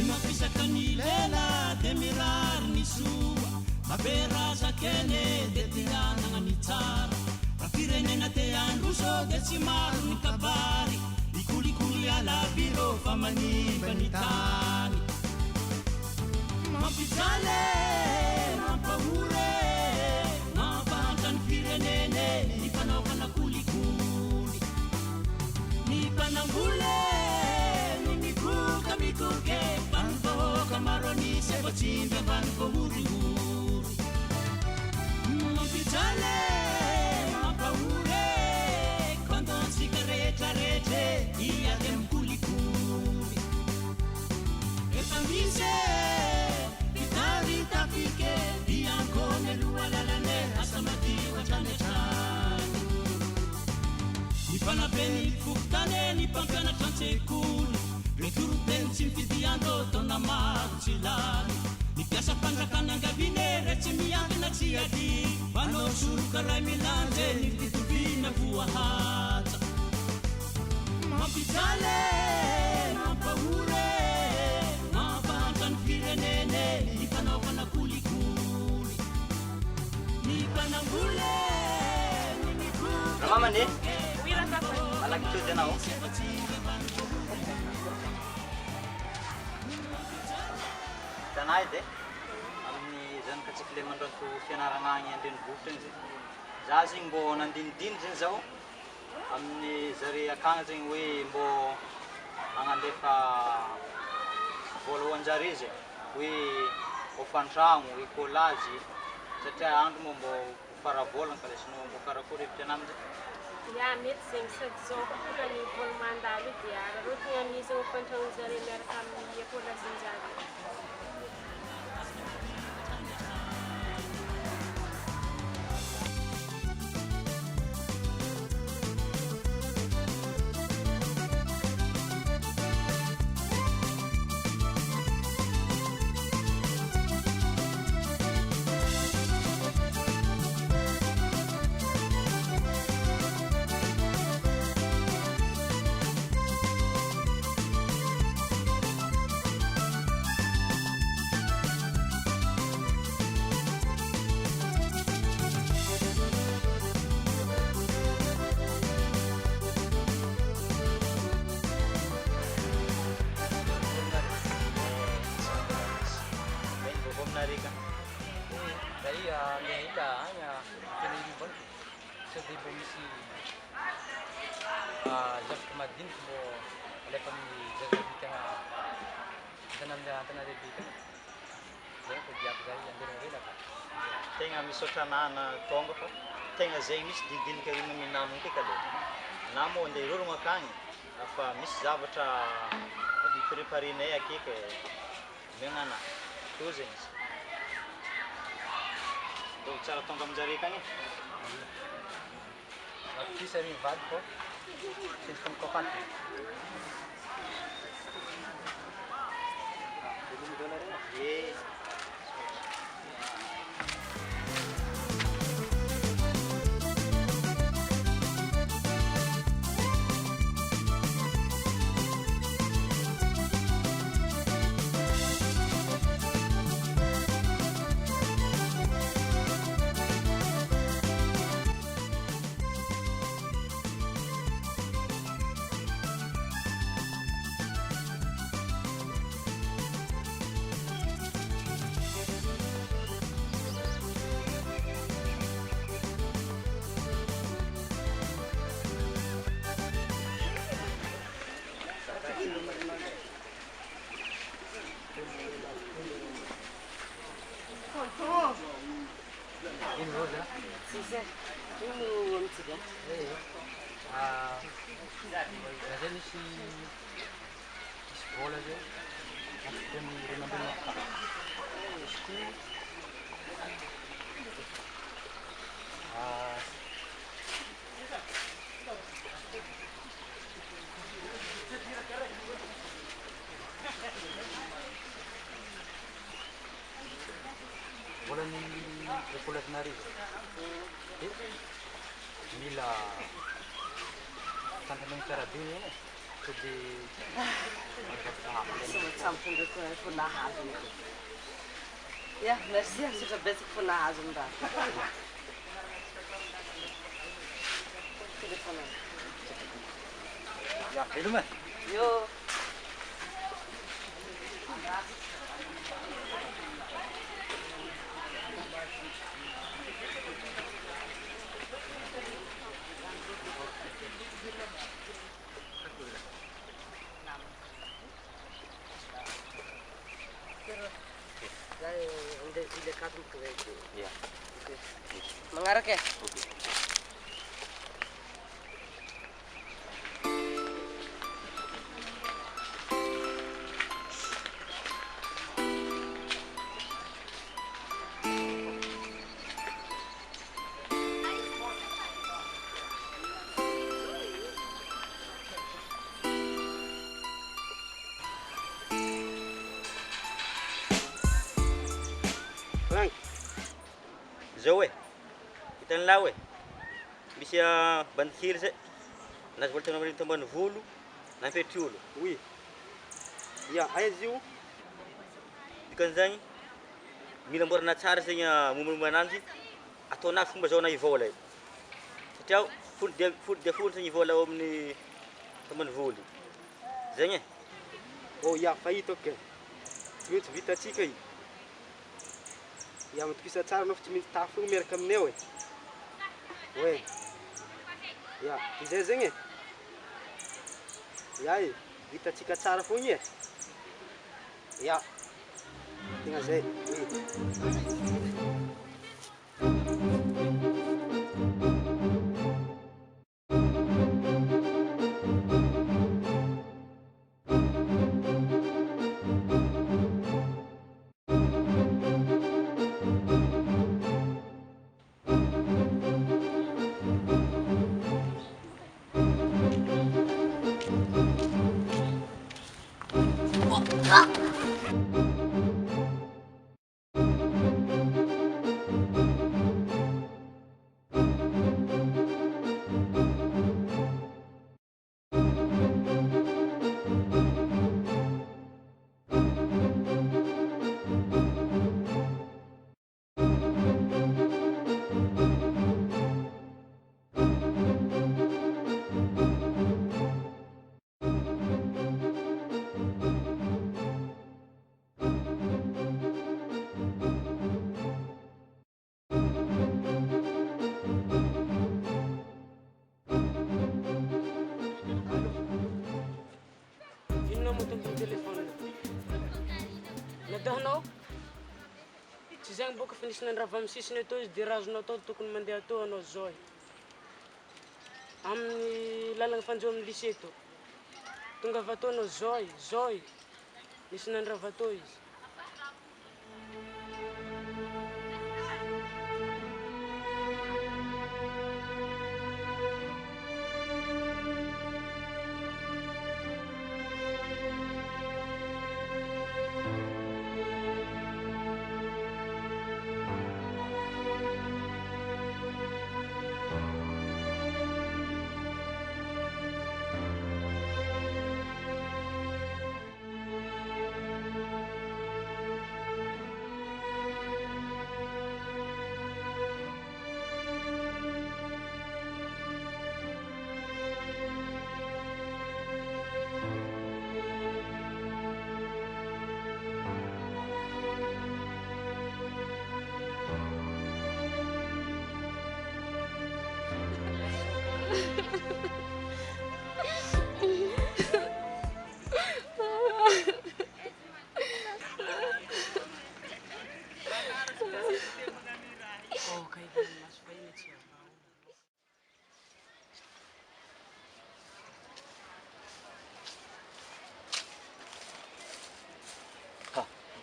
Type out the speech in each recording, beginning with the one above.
Imafisaka ni lela de mirari ni soa maperaza kene de tianana ni tsara rafirenena te androso de tsy maro ny kabary ikulikuli ala biro famaniva ny tany mampijale mampahure mampahatra ny firenene ny fanaovana kulikuli ny mpanambole ny mikoka mikoke vanvohoka maroni sevotsindra vanvohorihori mampijale mampahure kondotsika rehetrarehetre iady amy kulikuli efa misy vitary tafike diankony aloha lalane asa madio hatranetrany ny fanapeny fokotane ny mpampianatra an-tsekoly retoropeny tsy mifidiandro taona maro tsy lany ny piasa mpanjakany angavine re tsy miankina tsy ady fanao soroka ray milanje ny fitovina voahatsa mampijale mampahure mampahatra ny firenene ny fanaovana kulikuli ny mpanambole ny mikoka mamane alaky tody anao tanay de amin'ny zanakatsika le mandrato fianarana agny andrenivohitra igny zay za zegny mbo nandinidiny zegny zao amin'ny zare akagny zegny hoe mbo agnandefa voalohanjare zegny hoe hofantragno écolage satria andro moa mbo faravolana ka lesinao mbo karakory hevitry anaminy zay ya mety zegny sady zao kokola ny vola mandalo dia rotiny amin'izy hofantragno zare miaraka amin'ny écolagenjare zavatra madinika mbo alefa amin'ny zazavita tanana lehibe tany zay fa diako zay andena relaka tegna misotranana tonga fa tegna zegny misy didinika ino amin'ny namony ke kale namo andeha irorogno akagny fa misy zavatra préparenay akeka megnana to zegny donc tsara tonga aminjare akagny Kisah ni vad ko sistem kopan yes Jadi si sekolah je, aku rumah school. Bola ni sekolah nari. Bila sampai mencara dunia ni, Sampai pun nahazo. Ya, merci. Sudah besok pun nahazo dah. Telefon. Ya, itu mah. Yo. Ile kadang kerja. Ya. Mengarah ke? Zao e, hitan'ny lahy e, misy bandikely zay, na vola tena mariny tambany volo, na petry olo. Oui. Ya, aiza izy io? Dikan'izany, mila amboarana tsara zegny mombamomba ananjy, ataonao fomba zao na ivôla io. Satria folo dia folo zegny ivôla ao amin'ny tambany volo. Zegny e. Oh, ya, fahitako ke. Io tsy vitatsika io. Ya, matokisa tsara anao fa tsy maintsy tafo io miaraka aminay e. Ouais. Ya, izay zegny e. Ya e, vitatsika tsara foagna e. Ya. Tegna zay. Oui. Nadahanao? Tsy zagny boka fa nisy nandrava amin'ny sisiny atao izy dia razonao atao tokony mandeha atao anao zao e. Amin'ny lalagna fanjao amin'ny lycée atao. Tonga avy atao anao zao e. Nisy nandrava atao izy.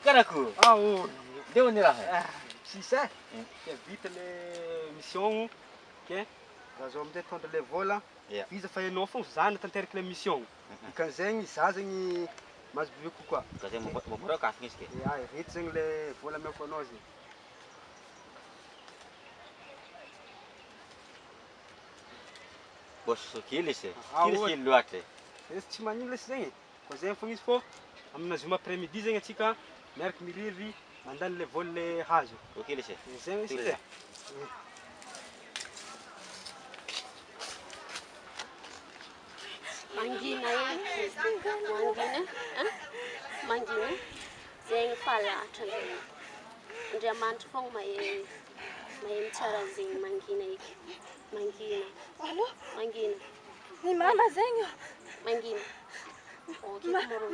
Karako. Ah, oh. Deu ni raha. Sisa. Ke vita le mission ke raha zao amin'izay tondra le vola. Iza fa ianao foana zany tanteraky le mission. Dikan'izegny za zegny mahazo bebe kokoa. Ka zegny mamora kafigna izy ke. Ya, rehetra zegny le vola ameko anao zegny. Boss kely izy. Ah, Kely ouais. kely loatra. izy tsy magnino lesy zegny koa zegny fogna izy fô amina zoma après midi zegny atsika miaraka miriry mandany le vol le hazo Ok lesy. zegny izy zay Mangina mangina zegny falatra zegny Andriamanitra fogna mahay tsara zegny mangina eky mangina Ni mama zegny mangina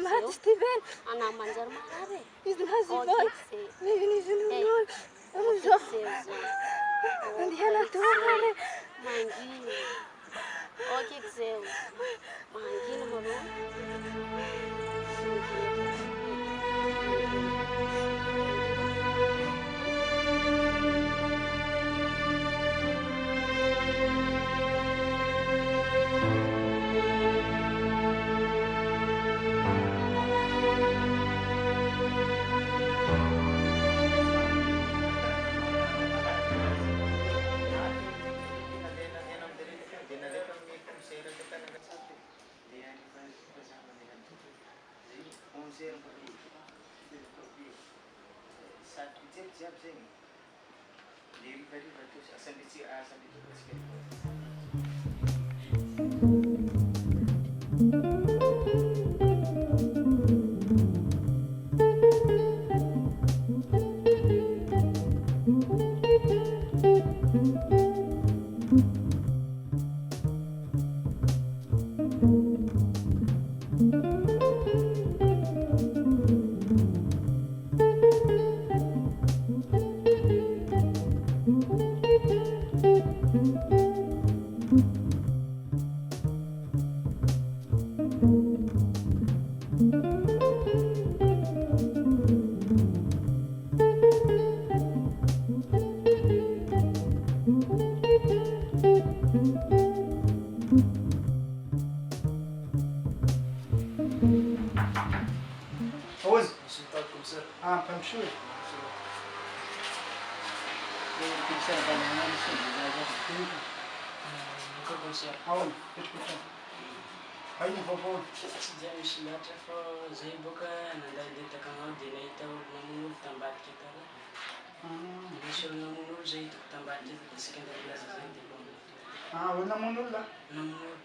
Maty Steven ana manjary marary izy mahazy izy nunony andihana tokane mangina ok zeo mangina moro Ozy ampamshoy aona petrikotra haino vaovao Tsy dia misy loatra fa zay boka nandeha takanao dia nahita olo mamono olo tambadika tara. Misy olo namono olo zay hitako tambadika eto dia sika andeha hilaza zay dia mbô olo namono olona namono olo.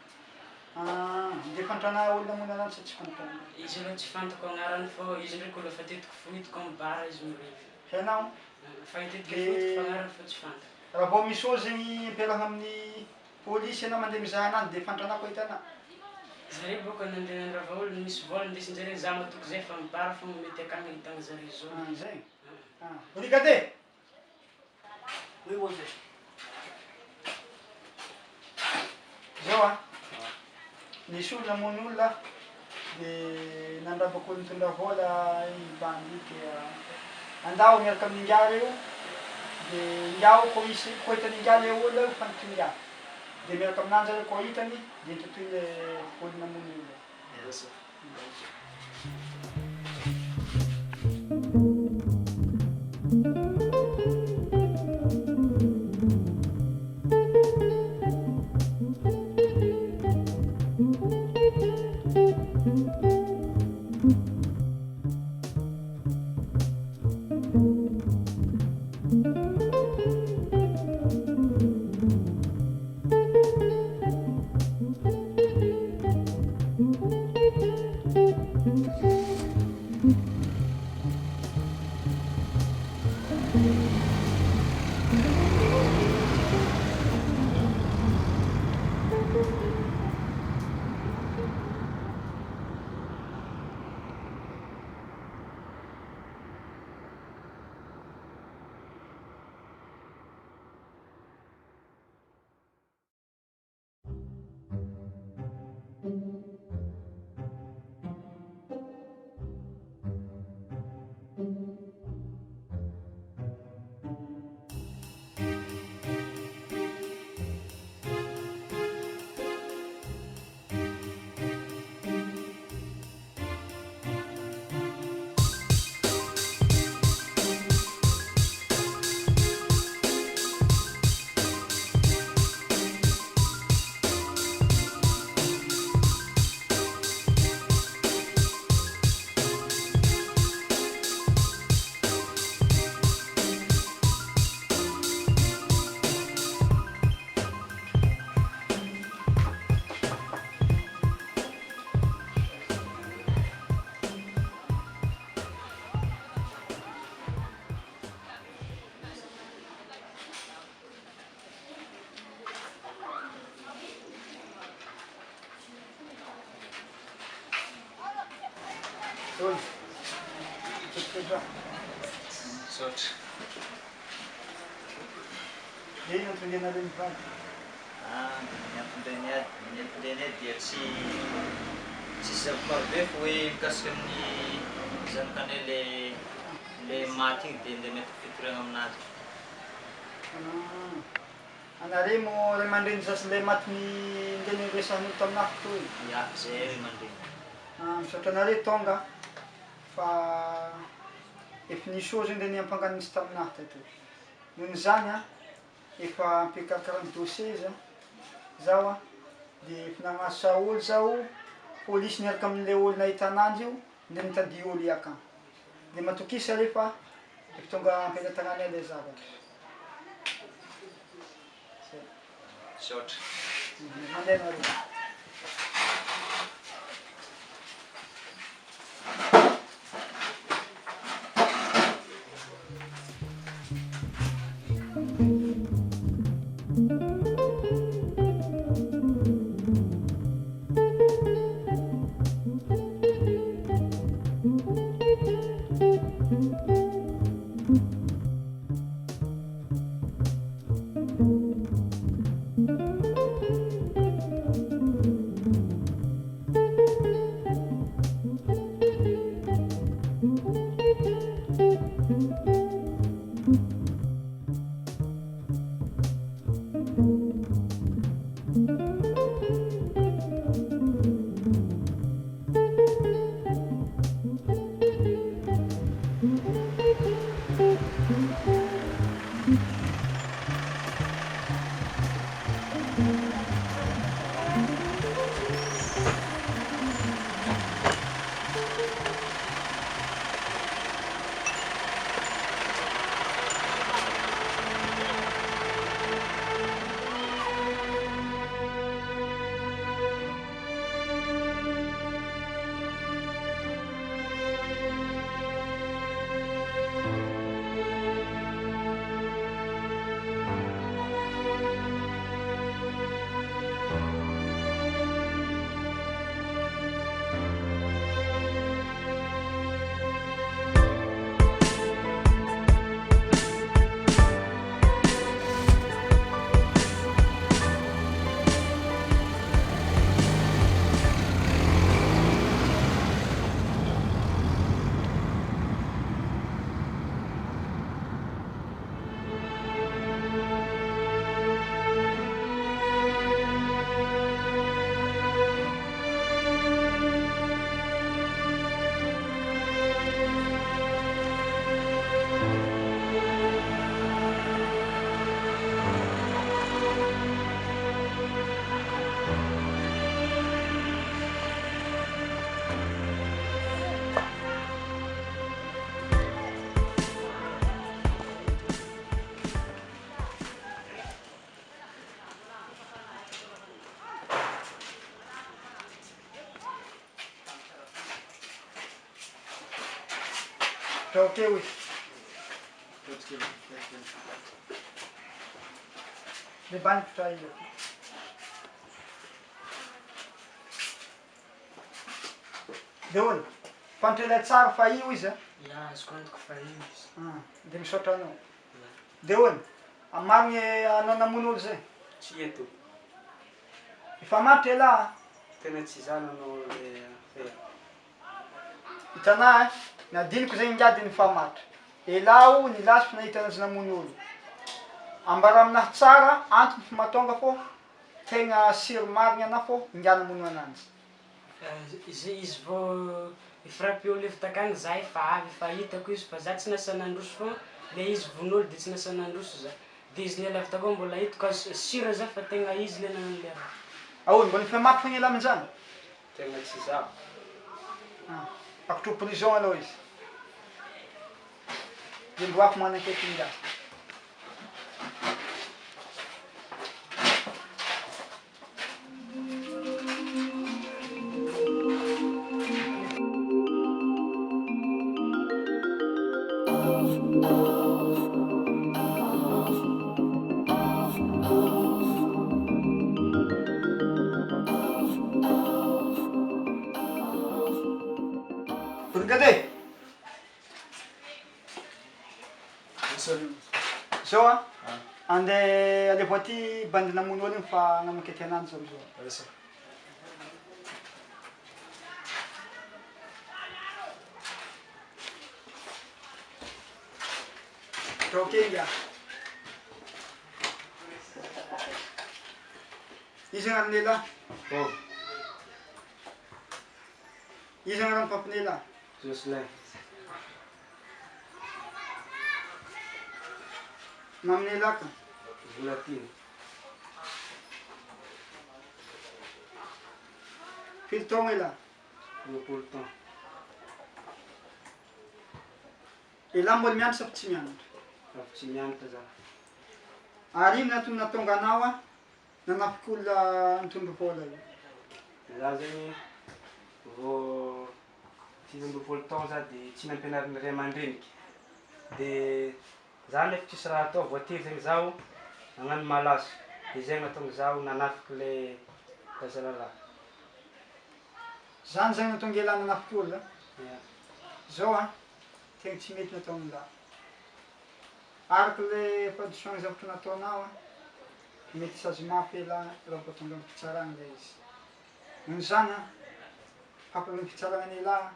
de fantrana olo namono anany sa tsy fantany Izy aloha tsy fantako agnarany fa izy ndraiky olo efa tetiko fohitiko amin'ny bara izy mirevy. hainao Fa hitetiky fohitiko fa agnarany fa tsy fantako. raha vao misy olo zegny ampiarahana amin'ny polisy ianao mandeha mizaha anany de fantranao hitana Zare boka nandeha nandrava olo misy vola ndesin-jare za matoky zay fa mibara fa mety akagny ahitana zare zao. zay brigade Oui, oui. zao nisy olo namono olona de nandrabako olo mitondra vola ibandy dia andao miaraka amin'ny ingary io de ingao ko misy ko hitany ingary le olo fantatry ingary de miaraka aminanjy zare ko hitany de totoy le olo namono olona Oi. Tutto Misaotra. Ino antondena reny vady? Ny ampindreny dia tsy zava-marobe fa hoe mikasika amin'ny zanakany le maty igny dia ndeha mety fitoriana aminazy. Anare mo ray aman-dreny zasy le maty ndeny resahin'olo taminahy toy? Ya, zay ray aman-dreny. Misaotra anare tonga fa efa nisy ôzy ndeny ampangano nisy taminahy tato. Noho izany efa ampikarakarany dossier izy zaho dia efa nagnasa olo zaho, polisy niaraka amin'ilay olo nahita ananjy io dia nitadia olo iakany. Dia matokisa rehefa efa tonga ampelantanany ilay zavatra. Misaotra. Mandeha nareo. Okay, oui. Le bagno tra io. Deon, fantrela tsara fa io izy Ya, azoko antoko fa io izy. dia misaotra anao. Deon, marigny anao namono olo zay? Tsy eto. Efa matra elaha. Tena tsy zany anao le affaire. Hitanà nadiniko zay ngiady ny fa matra. Elaho nilasy fa nahita anazy namono olo. Ambara aminahy tsara, antony fa mahatonga fô tegna siry marigny anah fô ngia namono ananjy. Izy vao ifrappé olo efa takany za efa avy efa hitako izy fa za tsy nasa nandroso fô le izy von'olo dia tsy nasa nandroso za. Dia izy nela avy takao mbola hitako sira za fa tegna izy le nanao le raha. Ahoana mbola efa matra fogna ela amin'izany? Tegna tsy za. Akotro prison anao izy. Dia mboako manan-kety ngiahy. Zao a andeha alevo aty bandy namono olo igny fa namakety ananjy zao zao. Trokenga. Izy agnaran'ela? Izy agnaran'ny papin'ela? Jocelyn. Mamin'ela ka? Volatiny. Firy taogna ela? 20 taogna. Ela mbola mianatra sa fa tsy mianatra? Fa tsy mianatra za. Ary ino natony natonga anao a nanafiky olona mitondra vôla io? Za zegny vao 18 taogna za dia tsy nampianarin'ny ray aman-dreniky. Dia za nefa tsisy raha atao voatery zegny zaho nagnano malaso. Dia zegny nahatonga zaho nanafiky le fahazararaha. Zany zegny natonga ela nanafiky olona? Ia. Zao a tegna tsy mety nataon'ila. Araka le fahadisoana zavatra nataonao a mety sazy mafy ela raha vao tonga amin'ny fitsarana ilay izy. Noho izany a hampy amin'ny fitsarana ela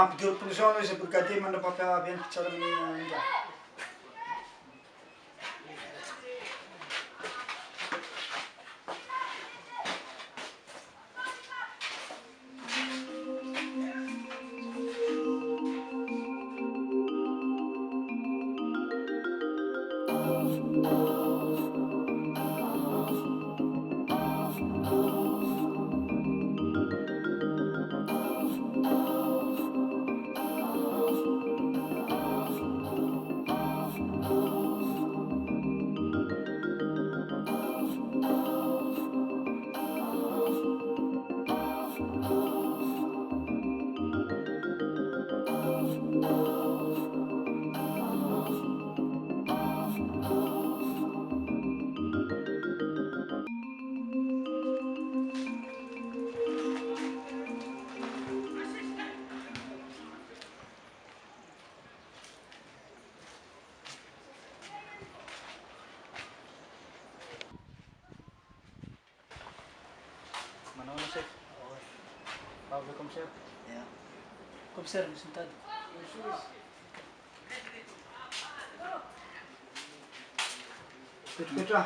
ampidirim-polo zao anao izy brigadier mandrapahavy amin'ny fitsarana inga. Manao na chef? Pahavy commissaire? Ia. Commissaire misy mitady. Petrapetra.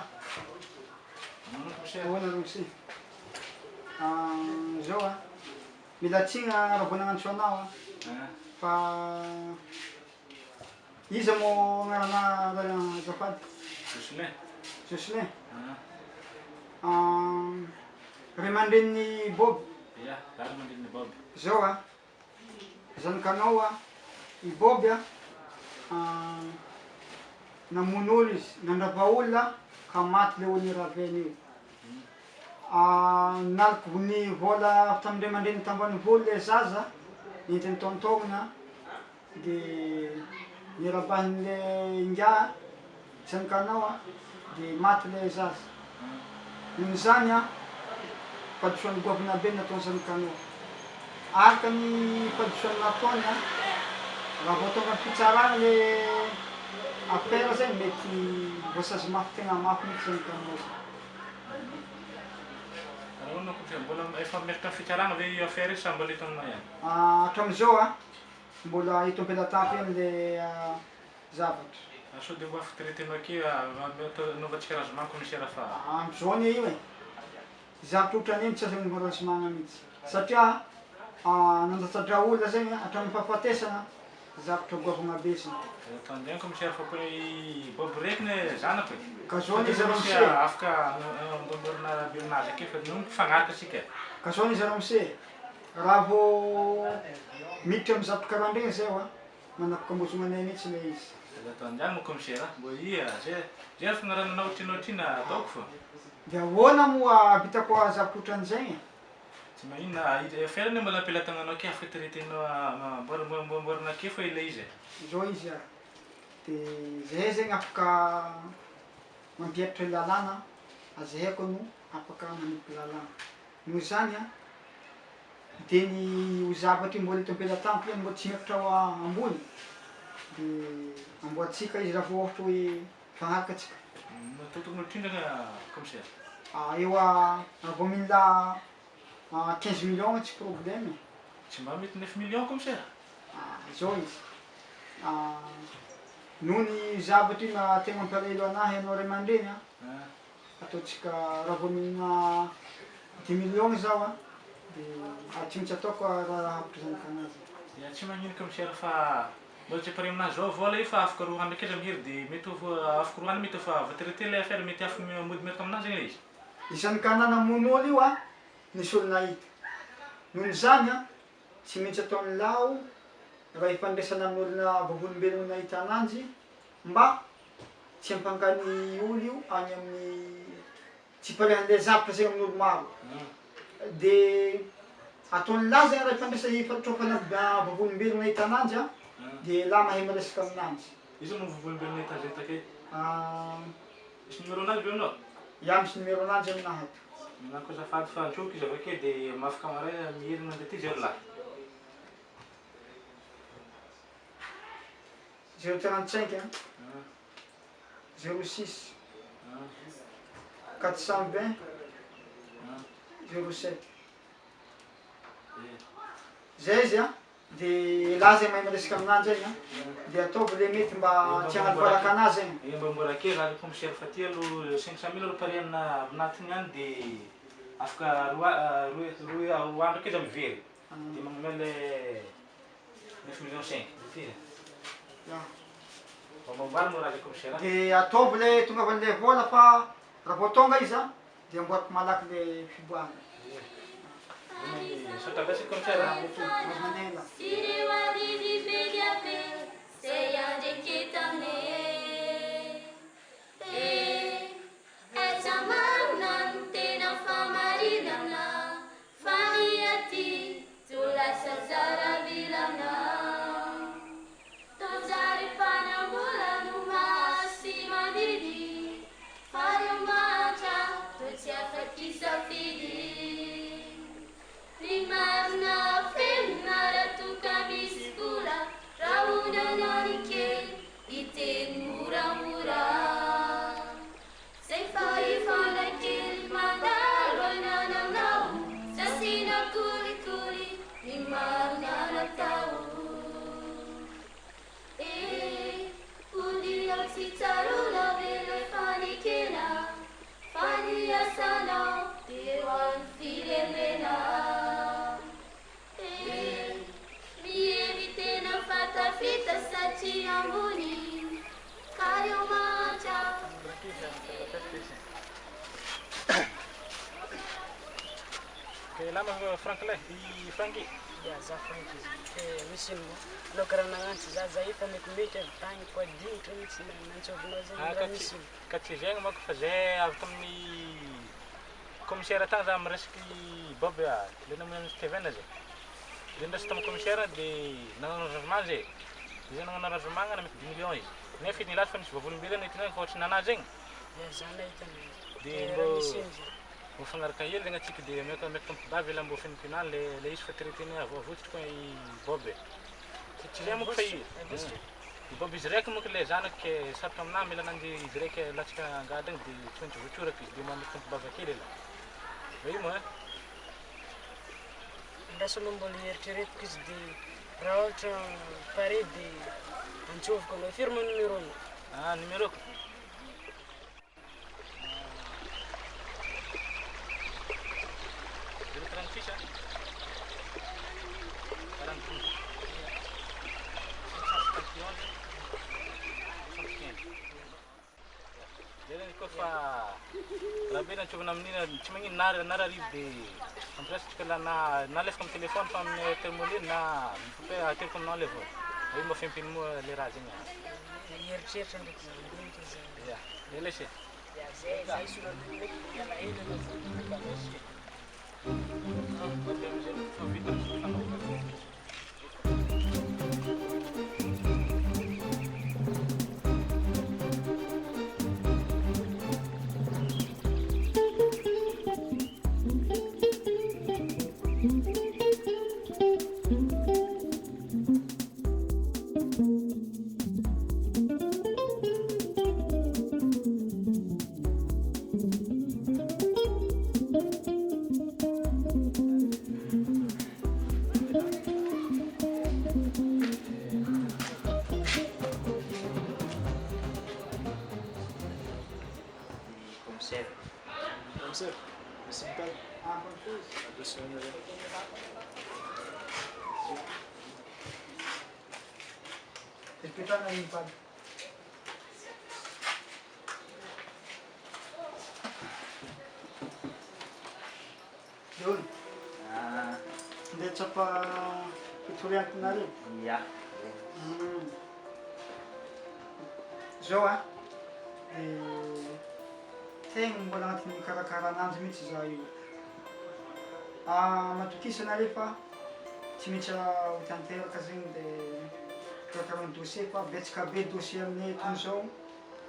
Manao commissaire? Ahoana rosy? Zao a mila tsigna raha vao nagnantso anao a fa iza mo agnarana azafady? Jocelyn. Jocelyn? Ray aman-drenin'ny Bob? Ia, ray aman-drenin'ny Bob. Zao a zanakanao a i Bob a namono olo izy nandrava olona ka maty le olo niraveny io. Naloko ny vola avy tamin'ny ray aman-dreny tambany voly le zaza nentiny taontaogna dia nirabahin'le inga zanakanao a dia maty le zaza. Noho izany a fahadisoan'ny goavana be nataony zanakanao. Araka ny fahadisoany nataony a raha vao tonga amin'ny fitsarana le affaire zay mety voasazy mafy tegna mafy mihitsy zanakanao zay. Ahoana commissaire, mbola efa miaraka fitsarana ve io affaire io sa mbola eto aminao ihany? Hatramin'izao a mbola eto am-pelatafy am'le zavatra. Sao dia mba fitretenao akeo anaovantsika razomanga commissaire fa. Am'izao anie io e. Zavatra ohatran'iny tsy azo anaova razomanga mihitsy. Satria nandratsatra olona zegny hatramin'ny fahafatesana zavatra goavana be zany. Tandiany commissaire fa koa i Bob reky ne zanako e. Ka zao izy ramose. Afaka amborina bionazy akeo fa nono mifagnaraka asika. Ka zao izy ramose. Raha vao miditra amin'ny zavatra karaha regny zay a manapakambozonanay mihitsy le izy. Tandiany mo commissaire mbo ia zay efa narananao ohatrinohatrina ataoko fa. Dia ahoana moa vitako zavatra ohatran'izay? Tsy maninona affaire ne mbola ampelatananao akeo afaka tretena mboamboarina akeo fa ilay izy. Zao izy a. Dia zahay zegny afaka mampiatra lalàna azahaiko no afaka manompo lalàna. Noho izany a dia ny zavatra mbola eto am-pelatafy mbola tsy miakatra ambony dia amboatsika izy raha vao ohatra hoe fagnaraka atsika. Tokony tindrana commissaire. Eo raha vao mila 15 millions tsy problème. Tsy mba mety 9 millions commissaire. Zao izy. Noho ny zavatra io na tegna mampalahelo anahy ianao ray aman-dreny ataontsika raha vao mihina 10 millions zao dia tsy maintsy ataoko raha hapitra zanaka anazy. Ya tsy magnino commissaire fa mbola tsy pare aminazy zao vola io fa afaka roa andro akaiza mihery dia mety afaka roa andro mety fa vatraité le affaire mety afaka mody miaraka aminazy zegny izy. Isan'ny ka nanamono olo io nisy olo nahita. Noho izany tsy maintsy ataony lao raha ifandraisana amin'olona vavolombelogno nahita ananjy mba tsy hampangany olo io any amin'ny tsy pare an'ilay zavatra zegny amin'olo maro. Dia ataony lahy zegny raha ifandraisana vavolombelogno nahita ananjy dia lahy mahay miresaka aminanjy. Izy moa vavolombelogno nahita an'izay takeo? Misy numéro anazy be aminao? Ya misy numéro anazy aminahy ato. Manako azafady fa antroko izy avy akeo dia mahafaka maray miherina andeha ty zero lahy. 035 06 420 07. Zay izy dia laha zay mahay miresaka aminanjy zegny dia ataovy le mety mba tsy hagnalivalaka anazy zegny. Mba mbola kely raha commissaire fa ty aloha 500 000 aloha pare amina aminatiny any dia afaka roa andro akaiza mivery dia magnamela 9 millions 5. Mambala moa raha le commissaire. Dia ataovy le tonga avan'ilay vola fa raha vao tonga izy dia amboariko malaky le fiboahana. Sota gasy commissaire. Lama Franklin, di Frankie. Ya, za Frankie. Misy no karaha nagnantsy za efa metimety avy tagny fa dinitra mihitsy nantsovina zegny misy. Ka tsy zegny manko fa zay avy tamin'ny commissaire tagny za miresaky Bob le namonana Steven zay. Zay ndraso tamin'ny commissaire dia nagnano arrangement zay. Zay nagnano arrangement na mety 10 millions izy. Nefa izy nilaza fa nisy vavolombelogno nahitana fa ohatry nanazy zegny. Ya, za nahitana. Dia mbo mifagnaraka hely zegny atsika dia miaka tampidavy la mbo finimpinany le izy fa traiteny avotsitra koa i Bob. Tsy zay monko fa i Bob izy raiky monko le zanaka ke sarotra aminahy mila ananjy izy raiky latsaka angady igny dia tsy maintsy voatsoraka izy dia manompo tampidava kely la. Va io moa ndraso aloha mbola eritreretiko izy dia raha ohatra pare dia antsoviko anao firma numéro-nao. Numéro-ko. Fa raha be nantsovina amin'iny tsy magnino nararivo dia ampiresatsika nalefaka amin'ny telefony fa amin'ny termolina na ateriko aminao le vola. Io mba fiampiny moa le raha zegny. Eritreritra ndraiky za mbonika za. Ya, lelese. Ya, zay soratiko ndraiky alahelo sir. Merci beaucoup. Ah, bonne chose. Adoção, né? Respeitando a limpada. Yun. Hindi siya pa pituloy na rin. Yeah. Zao tegna mbola agnatin'ny karakara ananjy mihitsy za io. Matokisana rehefa tsy maintsy ho tanteraka zegny dia karakarana dossier fa betsaka be dossier aminay toy zao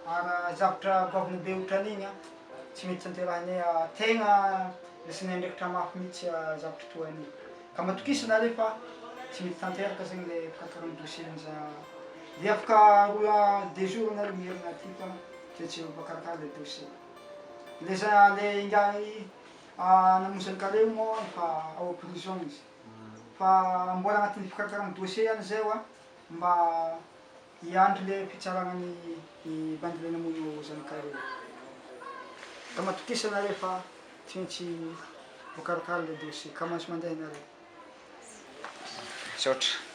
ary zavatra goavana be ohatran'igny tsy mety tanterahanay tegna lesinay ndraikitra mafy mihitsy zavatra toa an'igny. Ka matokisana rehefa tsy mety tanteraka zegny le karakarana dossier za dia afaka roa 2 jours na miherigna aty fa tsy voakarakara le dossier. Le za le ingahy namonjy kare moa efa ao prison izy. Fa mbola agnatin'ny fikarakarana dossier ihany zay mba hiandry le fitsarana ny bandy le namono zanakare. Ka matokisana rehefa tsy maintsy voakarakara le dossier ka mahazo mandeha nareo. Misaotra.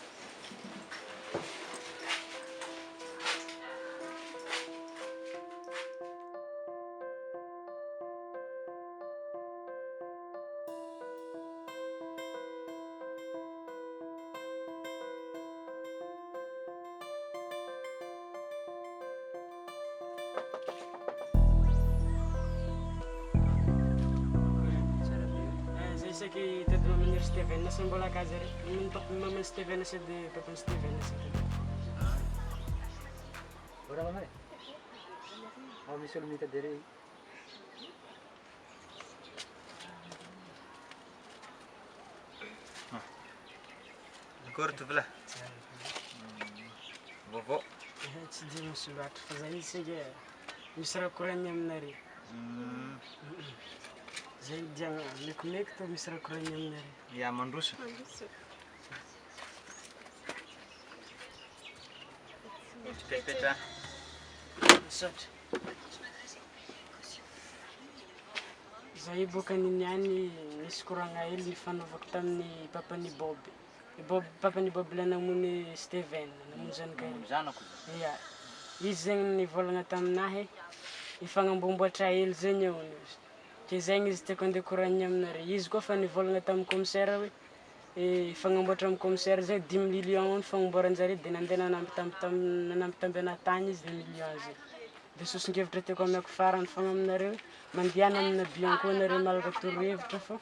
Isaky tadina maniry Steven sa mbola kaza ry mamany Steven sa dia papany Steven sa Ora mamay. Misy olo mitady Akory tovolahy? Vaovao. Tsy dia misy loatra fa za izy sika misy raha korany aminare. Zay diagna mekimeky to misy raha korany aminare. Ya mandroso. Petra. Misaotra. Za io boka niany nisy koragna hely nifanaovako tamin'ny papany Bob. Papany Bob la namono Steven, namono zanakary. Zanako. Ia. Izy zegny nivolagna taminahy ifagnambomboatra hely zegny eo. Ke zegny izy tiako andeha koragnina aminare. Izy koa fa nivolagna tamin'ny commissaire hoe ifagnamboatra amin'ny commissaire zegny 10 millions fagnamboaranjare dia nandeha nanampy tambiana tany izy 2 millions zegny. Dia sosongevitra tiako ameko farany fogna aminareo mandehana amina bianco nareo malaka torohevitra fa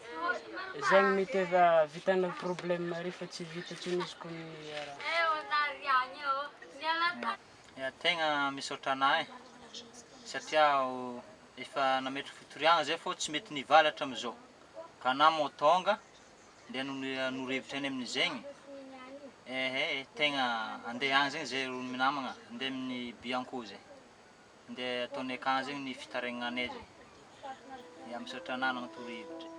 zegny mety efa vitana problème mare fa tsy vita tsy misy koa ny raha. Ya tegna misaotra anahy satria efa nametry fitoriagna zay fô tsy mety nivalatra amizao. Ka na mo tonga dia norevitra any amin'izegny. Tegna andeha agny zegny zay ro minamagna andeha amin'ny bianco zay. Andeha ataonay akagny zegny ny fitarainanay zay. Ya misaotra anahy nagnatorohevitra.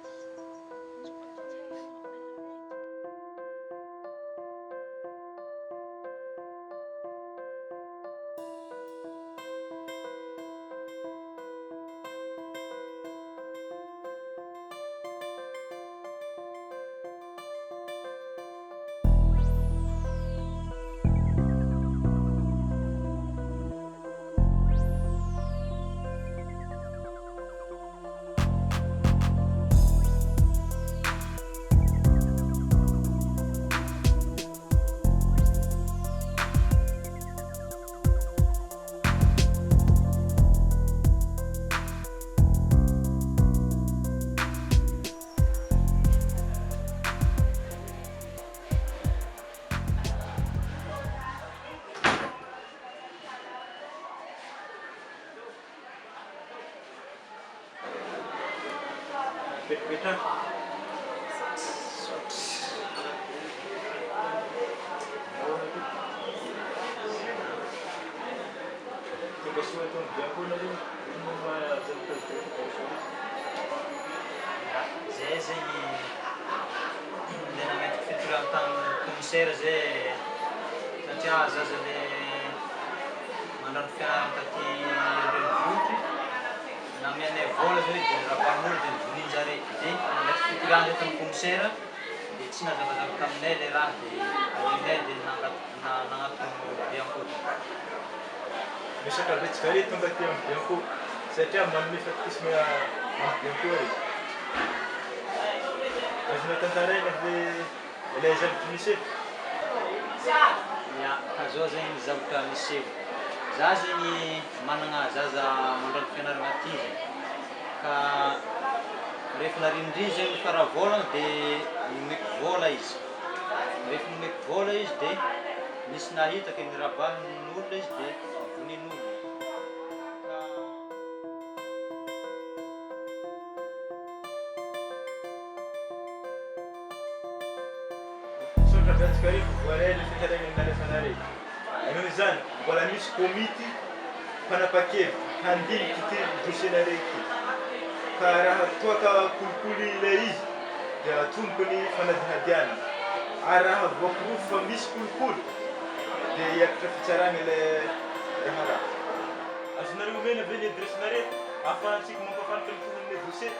Petra. Zay zegny le nametry fitoragna tamin'ny commissaire zay satria zaza le mandrano fianarana taty renivohitry namianay vola zao dia raban'olo dia nivoninjare dia nalaky fitirana tamin'ny commissaire dia tsy nazavazava taminay le raha dia alinay dia nagnatono Biancourt. Misaka betsaka re tonga aty amin'ny Biancourt satria manome fatikisana amin'ny Biancourt izy. Azonao tantaraina hoe ilay zavatra niseho? Ya, zao zegny zavatra niseho. Za zegny manana zaza mandrano fianarana aty zegny. Ka rehefa narindry zegny fara vola dia nomeko vola izy. Rehefa nomeko vola izy dia misy nahitaka nirabanin'olona izy dia vonin'olona. Betsaka re voaray le fitarana nalefanareo. Noho izany mbola misy komity mpanapa-kevitra handiniky ity dossier-nareo ity. Ka raha toaka kolikoly ilay izy dia atomboky ny fanadihadiana. Ary raha voapirofo fa misy kolikoly dia hiakatra fitsarana ilay raha raha. Azonareo omena ve ny adresenareo ahafahantsika mampafantika ny tohin'ilay dossier?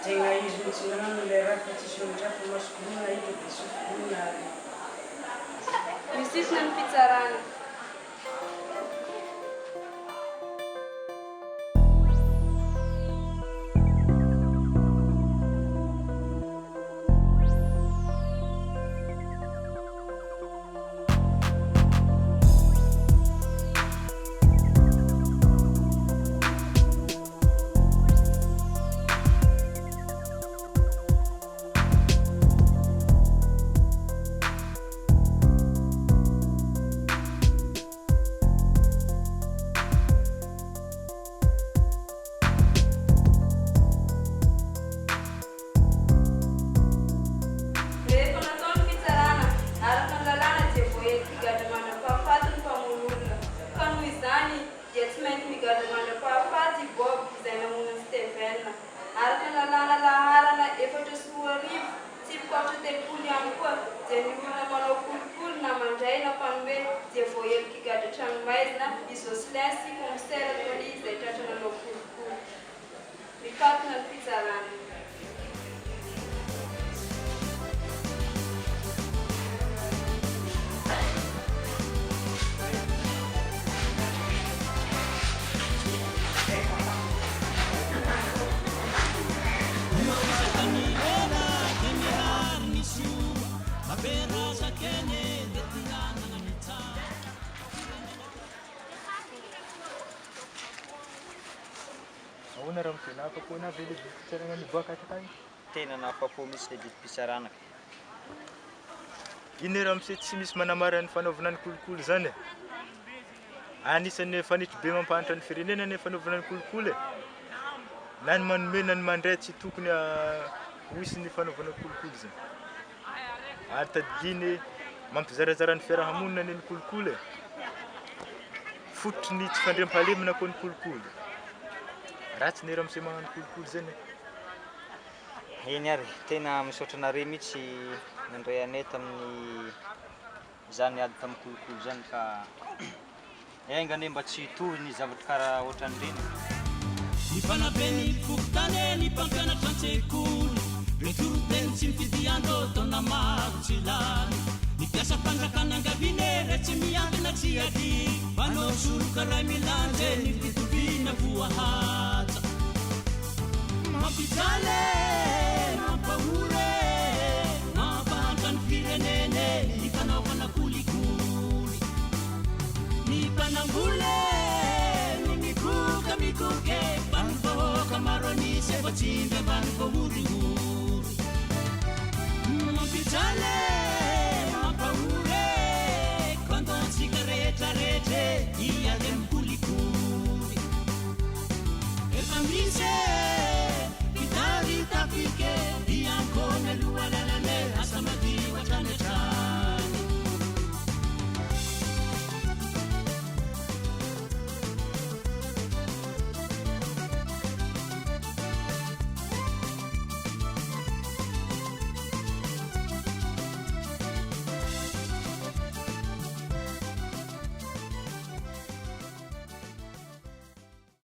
Tegna izy mihitsy rano ilay raha fa tsisy olo-drafa masokoloana hita dia sokoloana ary. Misisina ny fitsarana. Tena nafapo misy le biby pisaranaka. Iny raha misy tsy misy manamara ny fanaovana ny kolikoly zany. Anisan'ny fanitry be mampahatra ny firenena ny fanaovana ny kolikoly. Na ny manome na ny mandray tsy tokony ho hisy ny fanaovana kolikoly zany. Ary tadiny mampizarazara ny fiarahamonina ny kolokolo e. Fototry ny tsy fandriam-pahalemana koa ny kolokolo. Ratsy ny raha misy magnano kolokolo zany. Eny ary, tena misaotra anareo mihitsy nandray anay tamin'ny zany ady tamin'ny kolokolo zany ka aingany mba tsy hitohy ny zavatra karaha ohatran'ireny. Ny fanabe ny fokotany ny mpampianatra an-tsekoly retoroteny tsy mifidy andro taona maro tsy lany ny piasa mpanjakany angaviny re tsy miankina tsy ady manao soroka ray milanje ny fitoviana voahaja mampijaly